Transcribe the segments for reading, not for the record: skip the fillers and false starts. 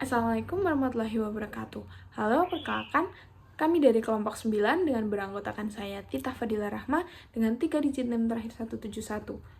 Assalamualaikum warahmatullahi wabarakatuh. Halo, perkenalkan, kami dari kelompok 9 dengan beranggotakan saya Tita Fadila Rahma dengan 3 digit NIM terakhir 171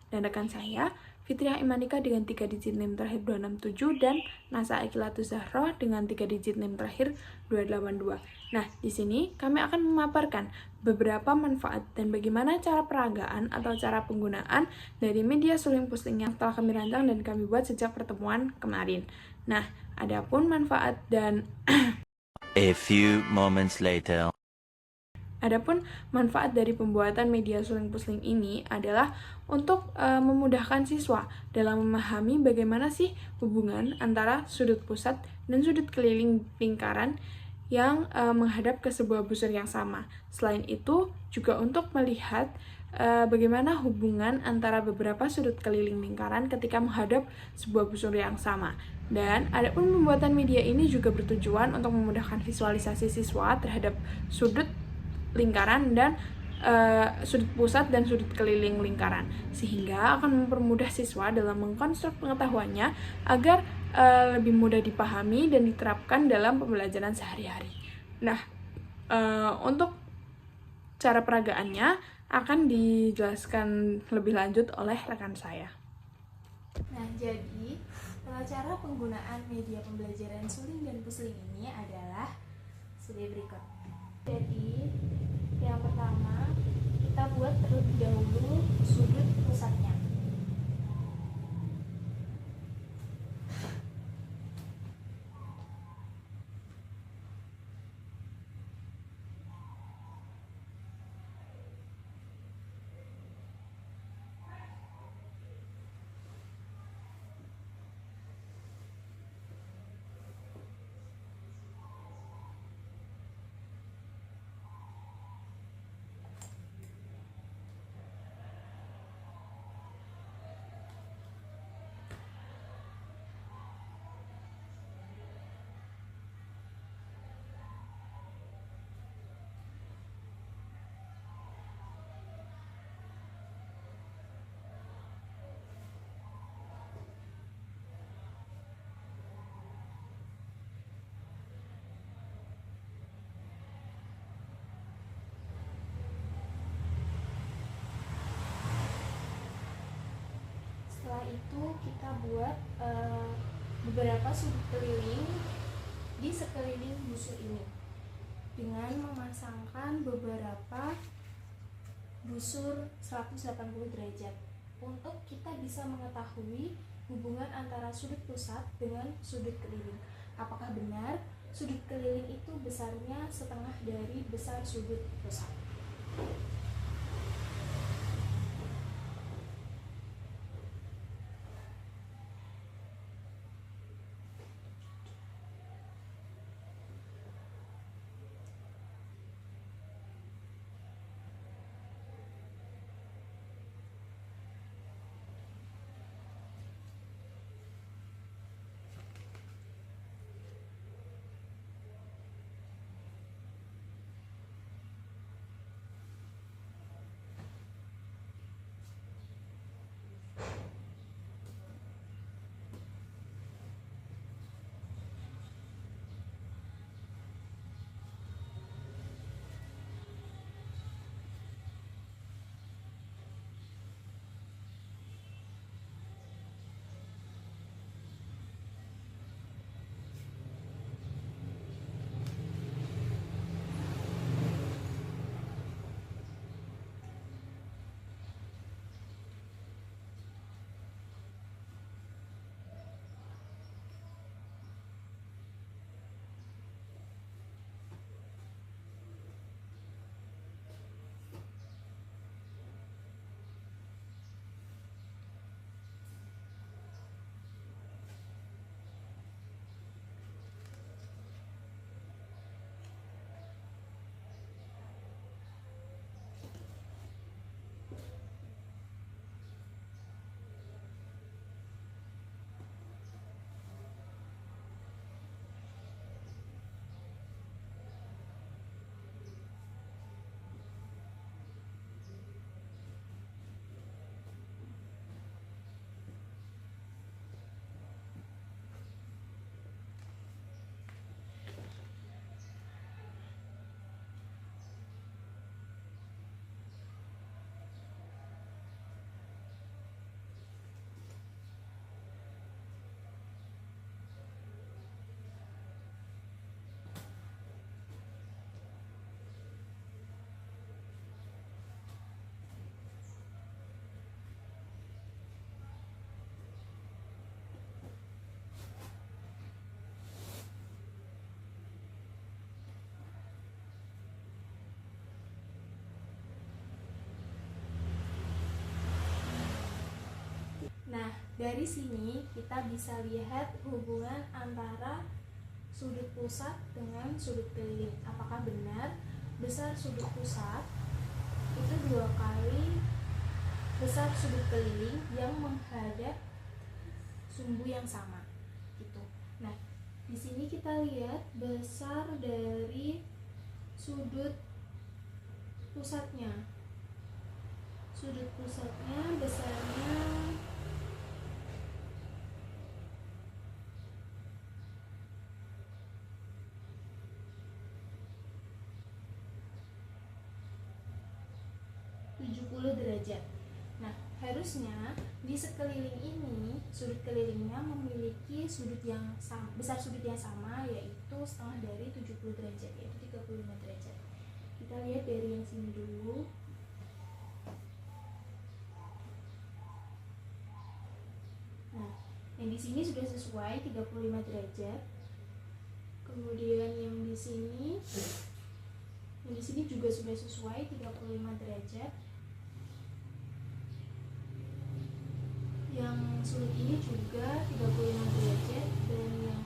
dan rekan saya Fitriah Imanika dengan 3 digit NIM terakhir 267 dan Nasa Akilatus Zahroh dengan 3 digit NIM terakhir 282. Nah, di sini kami akan memaparkan beberapa manfaat dan bagaimana cara peragaan atau cara penggunaan dari media suling pusling yang telah kami rancang dan kami buat sejak pertemuan kemarin. Nah, adapun manfaat dan A few moments later. Adapun manfaat dari pembuatan media suling pusling ini adalah untuk memudahkan siswa dalam memahami bagaimana sih hubungan antara sudut pusat dan sudut keliling lingkaran yang menghadap ke sebuah busur yang sama. Selain itu, juga untuk melihat bagaimana hubungan antara beberapa sudut keliling lingkaran ketika menghadap sebuah busur yang sama. Dan adapun pembuatan media ini juga bertujuan untuk memudahkan visualisasi siswa terhadap sudut lingkaran dan sudut pusat dan sudut keliling lingkaran, sehingga akan mempermudah siswa dalam mengkonstruk pengetahuannya agar lebih mudah dipahami dan diterapkan dalam pembelajaran sehari-hari. Nah, untuk cara peragaannya akan dijelaskan lebih lanjut oleh rekan saya. Nah, jadi cara penggunaan media pembelajaran suling dan pusling ini adalah sebagai berikut. Jadi, yang pertama, kita buat terlebih dahulu sudut pusatnya. Setelah itu kita buat beberapa sudut keliling di sekeliling busur ini dengan memasangkan beberapa busur 180 derajat untuk kita bisa mengetahui hubungan antara sudut pusat dengan sudut keliling. Apakah benar sudut keliling itu besarnya setengah dari besar sudut pusat? dari sini kita bisa lihat hubungan antara sudut pusat dengan sudut keliling. Apakah benar besar sudut pusat itu 2 kali besar sudut keliling yang menghadap sumbu yang sama gitu. Nah, di sini kita lihat besar dari sudut pusatnya. Sudut pusatnya besarnya 70 derajat. Nah, harusnya di sekeliling ini sudut kelilingnya memiliki sudut yang sama, besar sudut yang sama, yaitu setengah dari 70 derajat, yaitu 35 derajat. Kita lihat dari yang sini dulu. Nah, yang di sini sudah sesuai 35 derajat. Kemudian yang di sini juga sudah sesuai 35 derajat. Yang sudut ini juga 35 derajat, dan yang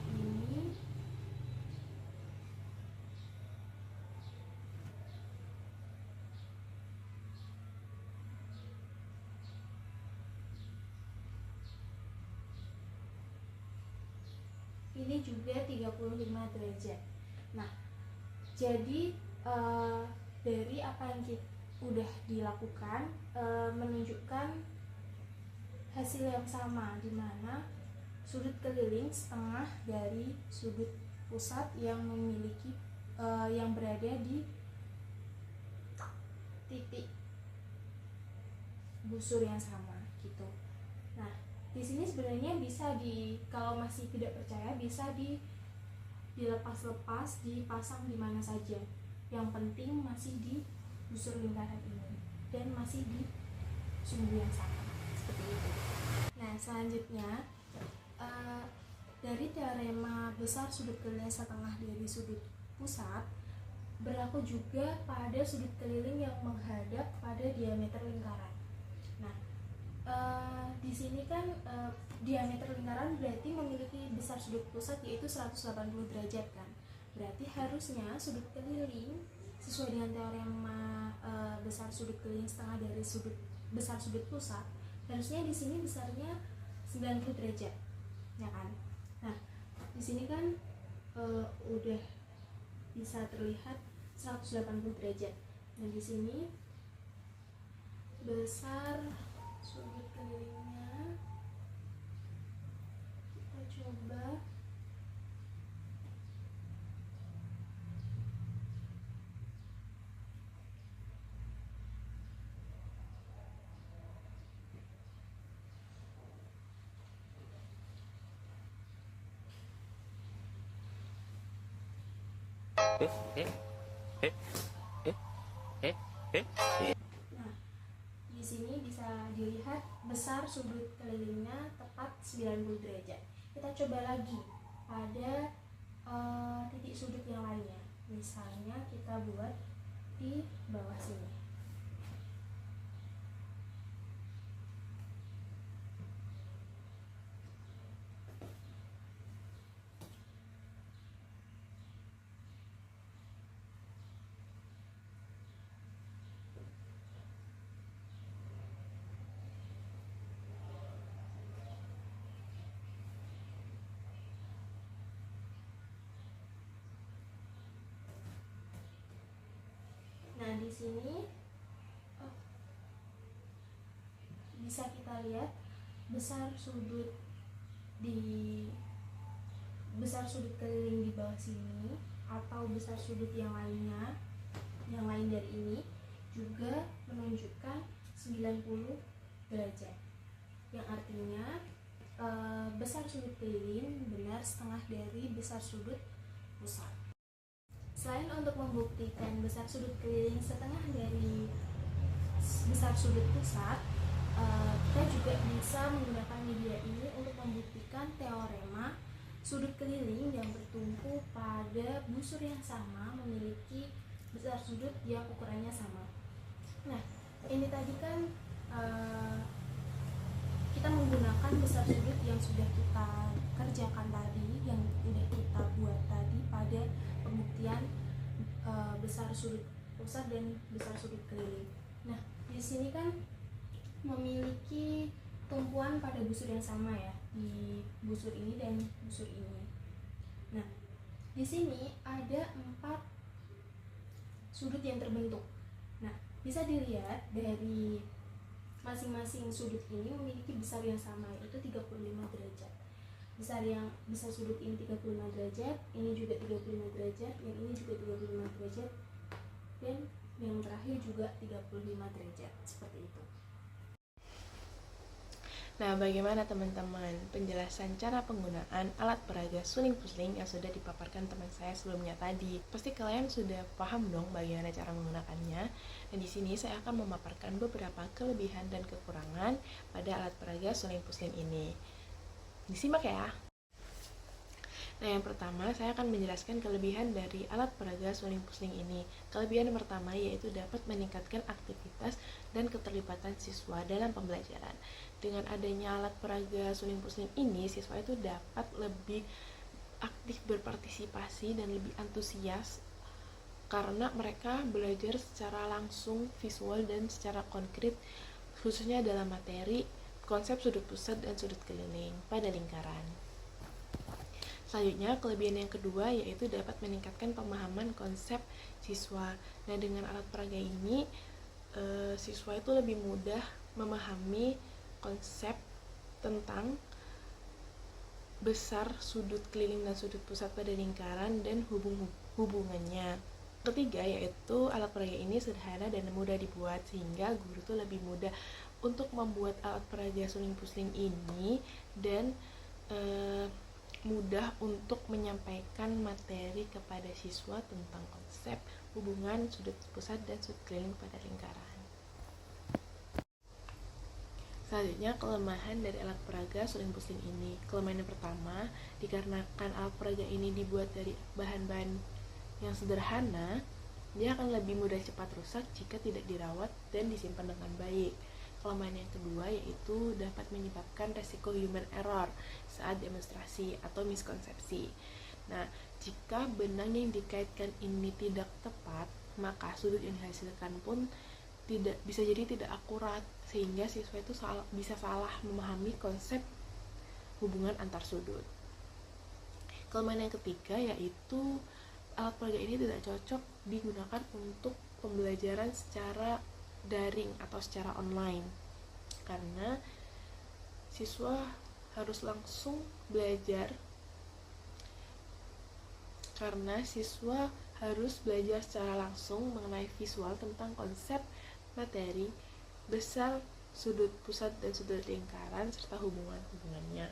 ini juga 35 derajat. Nah, jadi dari apa yang kita udah dilakukan menunjukkan hasil yang sama, di mana sudut keliling setengah dari sudut pusat yang memiliki yang berada di titik busur yang sama gitu. Nah, di sini sebenarnya bisa kalau masih tidak percaya, bisa dilepas-lepas, dipasang di mana saja. Yang penting masih di busur lingkaran ini dan masih di sumbu yang sama, seperti itu. Nah, selanjutnya dari teorema besar sudut keliling setengah dari sudut pusat berlaku juga pada sudut keliling yang menghadap pada diameter lingkaran. Nah, di sini kan diameter lingkaran berarti memiliki besar sudut pusat yaitu 180 derajat kan. Berarti harusnya sudut keliling sesuai dengan teorema besar sudut keliling setengah dari besar sudut pusat, harusnya di sini besarnya 90 derajat, ya kan? Nah, di sini kan udah bisa terlihat 180 derajat. Dan di sini besar sudut kelilingnya kita coba Nah, di sini bisa dilihat besar sudut kelilingnya tepat 90 derajat. Kita coba lagi pada titik sudut yang lainnya. Misalnya kita buat di bawah sini. Nah, di sini bisa kita lihat besar sudut keliling di bawah sini atau besar sudut yang lainnya, yang lain dari ini juga menunjukkan 90 derajat. Yang artinya besar sudut keliling benar setengah dari besar sudut pusat. Selain untuk membuktikan besar sudut keliling setengah dari besar sudut pusat, kita juga bisa menggunakan media ini untuk membuktikan teorema sudut keliling yang bertumpu pada busur yang sama memiliki besar sudut yang ukurannya sama. Nah, ini tadi kan kita menggunakan besar sudut yang sudah kita kerjakan tadi, yang sudah kita buat tadi pada pembuktian besar sudut pusat dan besar sudut keliling. Nah, di sini kan memiliki tumpuan pada busur yang sama ya, di busur ini dan busur ini. Nah, di sini ada 4 sudut yang terbentuk. Nah, bisa dilihat dari masing-masing sudut ini memiliki besar yang sama, yaitu 35 derajat. Besar sudut ini 35 derajat, ini juga 35 derajat, yang ini juga 35 derajat, dan yang terakhir juga 35 derajat, seperti itu. Nah, bagaimana teman-teman penjelasan cara penggunaan alat peraga suling pusling yang sudah dipaparkan teman saya sebelumnya tadi? Pasti kalian sudah paham dong bagaimana cara menggunakannya. Dan di sini saya akan memaparkan beberapa kelebihan dan kekurangan pada alat peraga suling pusling ini. Disimak ya. Nah, yang pertama saya akan menjelaskan kelebihan dari alat peraga suling pusling ini. Kelebihan yang pertama yaitu dapat meningkatkan aktivitas dan keterlibatan siswa dalam pembelajaran. Dengan adanya alat peraga suling pusling ini, siswa itu dapat lebih aktif berpartisipasi dan lebih antusias karena mereka belajar secara langsung, visual, dan secara konkret, khususnya dalam materi konsep sudut pusat dan sudut keliling pada lingkaran. Selanjutnya, kelebihan yang kedua yaitu dapat meningkatkan pemahaman konsep siswa. Nah, dengan alat peraga ini, siswa itu lebih mudah memahami konsep tentang besar sudut keliling dan sudut pusat pada lingkaran dan hubungannya. Ketiga, yaitu alat peraga ini sederhana dan mudah dibuat, sehingga guru itu lebih mudah untuk membuat alat peraga suling pusling ini dan mudah untuk menyampaikan materi kepada siswa tentang konsep hubungan sudut pusat dan sudut keliling pada lingkaran. Selanjutnya, kelemahan dari alat peraga suling pusling ini. Kelemahan yang pertama, dikarenakan alat peraga ini dibuat dari bahan-bahan yang sederhana, dia akan lebih mudah cepat rusak jika tidak dirawat dan disimpan dengan baik. Kelemahan yang kedua yaitu dapat menyebabkan resiko human error saat demonstrasi atau miskonsepsi. Nah, jika benang yang dikaitkan ini tidak tepat, maka sudut yang dihasilkan pun bisa jadi tidak akurat, sehingga siswa itu bisa salah memahami konsep hubungan antar sudut. Kelemahan yang ketiga yaitu alat peraga ini tidak cocok digunakan untuk pembelajaran secara daring atau secara online, karena siswa harus langsung belajar secara langsung mengenai visual tentang konsep materi besar sudut pusat dan sudut lingkaran serta hubungan-hubungannya.